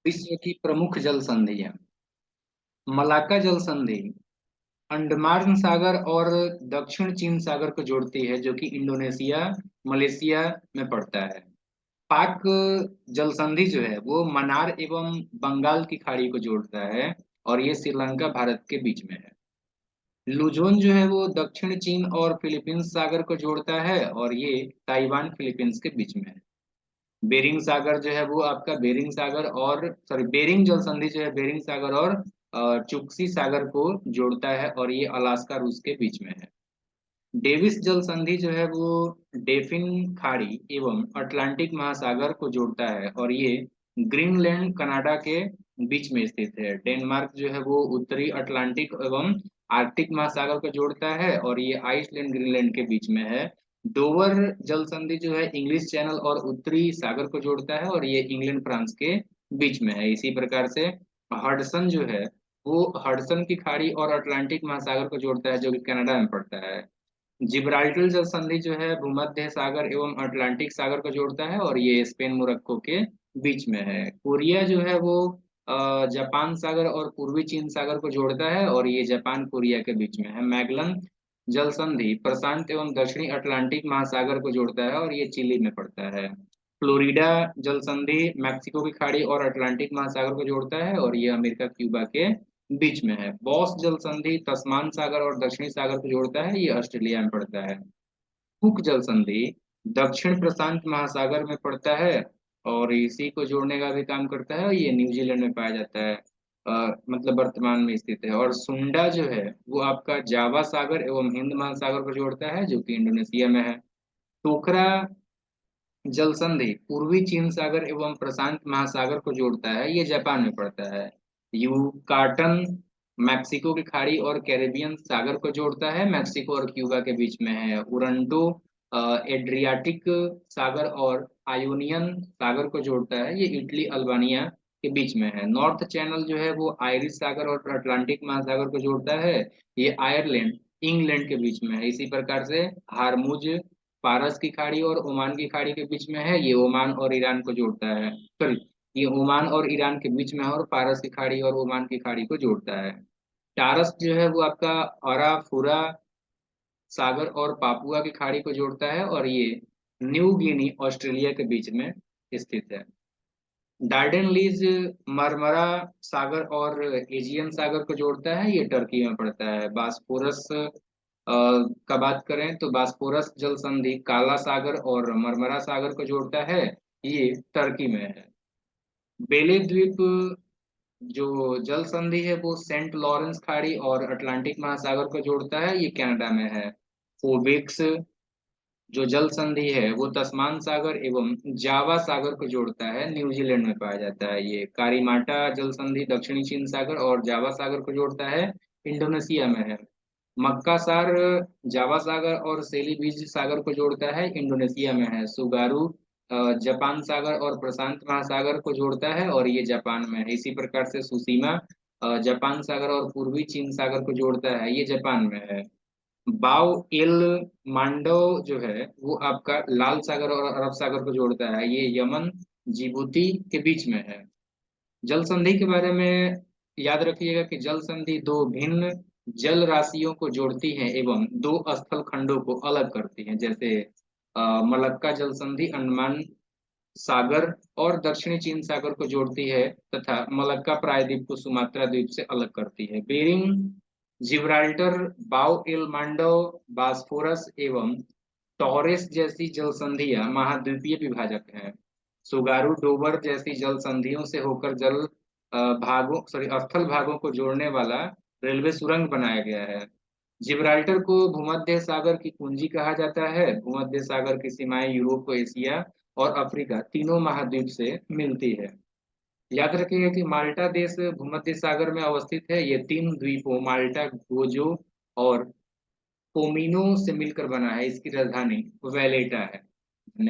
विश्व की प्रमुख जल संधियां। मलाक्का जल संधि अंडमान सागर और दक्षिण चीन सागर को जोड़ती है, जो कि इंडोनेशिया मलेशिया में पड़ता है। पाक जल संधि जो है वो मन्नार एवं बंगाल की खाड़ी को जोड़ता है, और ये श्रीलंका भारत के बीच में है। लुजोन जो है वो दक्षिण चीन और फिलीपींस सागर को जोड़ता है, और ये ताइवान फिलीपींस के बीच में है। बेरिंग सागर जो है वो आपका बेरिंग सागर और बेरिंग जल संधि जो है बेरिंग सागर और चुक्सी सागर को जोड़ता है, और ये अलास्का रूस के बीच में है। डेविस जल संधि जो है वो डेफिन खाड़ी एवं अटलांटिक महासागर को जोड़ता है, और ये ग्रीनलैंड कनाडा के बीच में स्थित है। डेनमार्क जो है वो उत्तरी अटलांटिक एवं आर्कटिक महासागर को जोड़ता है, और ये आइसलैंड ग्रीनलैंड के बीच में है। डोवर जल संधि जो है इंग्लिश चैनल और उत्तरी सागर को जोड़ता है, और ये इंग्लैंड फ्रांस के बीच में है। इसी प्रकार से हडसन जो है वो हडसन की खाड़ी और अटलांटिक महासागर को जोड़ता है, जो कि कनाडा में पड़ता है। जिब्राल्टर जल संधि जो है भूमध्य सागर एवं अटलांटिक सागर को जोड़ता है, और ये स्पेन मोरक्को के बीच में है। कोरिया जो है वो जापान सागर और पूर्वी चीन सागर को जोड़ता है, और ये जापान कोरिया के बीच में है। मैगलन जल संधि प्रशांत एवं दक्षिणी अटलांटिक महासागर को जोड़ता है, और ये चिली में पड़ता है। फ्लोरिडा जल संधि मैक्सिको की खाड़ी और अटलांटिक महासागर को जोड़ता है, और ये अमेरिका क्यूबा के बीच में है। बॉस जल संधि तस्मान सागर और दक्षिणी सागर को जोड़ता है, ये ऑस्ट्रेलिया में पड़ता है। कुक जल संधि दक्षिण प्रशांत महासागर में पड़ता है, और इसी को जोड़ने का भी काम करता है, ये न्यूजीलैंड में पाया जाता है। मतलब वर्तमान में स्थित है। और सुंडा जो है वो आपका जावा सागर एवं हिंद महासागर को जोड़ता है, जो कि इंडोनेशिया में है। टोकरा जल संधि पूर्वी चीन सागर एवं प्रशांत महासागर को जोड़ता है, ये जापान में पड़ता है। यूकाटन मैक्सिको की खाड़ी और कैरेबियन सागर को जोड़ता है, मैक्सिको और क्यूबा के बीच में है। उरंटो एड्रियाटिक सागर और आयोनियन सागर को जोड़ता है, ये इटली अल्बानिया के बीच में है। नॉर्थ चैनल जो है वो आयरिश सागर और अटलांटिक महासागर को जोड़ता है, ये आयरलैंड इंग्लैंड के बीच में है। इसी प्रकार से हारमुज पारस की खाड़ी और ओमान की खाड़ी के बीच में है, ये ओमान और ईरान को जोड़ता है। सॉरी, ये ओमान और ईरान के बीच में है, और पारस की खाड़ी और ओमान की खाड़ी को जोड़ता है। टारस जो है वो आपका अराफुरा सागर और पापुआ की खाड़ी को जोड़ता है, और ये न्यू गिनी ऑस्ट्रेलिया के बीच में स्थित है। डार्डेन लीज मरमरा सागर और एजियन सागर को जोड़ता है, ये टर्की में पड़ता है। बास्फोरस का बात करें तो बास्फोरस जल संधि काला सागर और मरमरा सागर को जोड़ता है, ये टर्की में है। बेले द्वीप जो जल संधि है वो सेंट लॉरेंस खाड़ी और अटलांटिक महासागर को जोड़ता है, ये कनाडा में है। फोबिक्स जो जल संधि है वो तस्मान सागर एवं जावा सागर को जोड़ता है, न्यूजीलैंड में पाया जाता है। ये कारीमाटा जल संधि दक्षिणी चीन सागर और जावा सागर को जोड़ता है, इंडोनेशिया में है। मक्कासार जावा सागर और सेलिबीज सागर को जोड़ता है, इंडोनेशिया में है। सुगारू जापान सागर और प्रशांत महासागर को जोड़ता है, और ये जापान में है। इसी प्रकार से सुसीमा जापान सागर और पूर्वी चीन सागर को जोड़ता है, ये जापान में है। बाव एल मांडो जो है वो आपका लाल सागर और अरब सागर को जोड़ता है, ये यमन जिबूती के बीच में है। जल संधि के बारे में याद रखिएगा कि जल संधि दो भिन्न जल राशियों को जोड़ती है एवं दो स्थल खंडों को अलग करती है। जैसे मलक्का जल संधि अंडमान सागर और दक्षिणी चीन सागर को जोड़ती है, तथा मलक्का प्रायद्वीप को सुमात्रा द्वीप से अलग करती है। बेरिंग जिब्राल्टर बाव एल मांडो बास्फोरस एवं टॉरेस जैसी जल संधियां महाद्वीपीय विभाजक हैं। सुगारू डोबर जैसी जल संधियों से होकर जल भागों सॉरी स्थल भागों को जोड़ने वाला रेलवे सुरंग बनाया गया है। जिब्राल्टर को भूमध्य सागर की कुंजी कहा जाता है। भूमध्य सागर की सीमाएं यूरोप को एशिया और अफ्रीका तीनों महाद्वीप से मिलती है। याद रखिएगा कि माल्टा देश भूमध्य सागर में अवस्थित है। ये तीन द्वीपों माल्टा, गोजो और पोमिनो से मिलकर बना है। इसकी राजधानी वैलेटा है।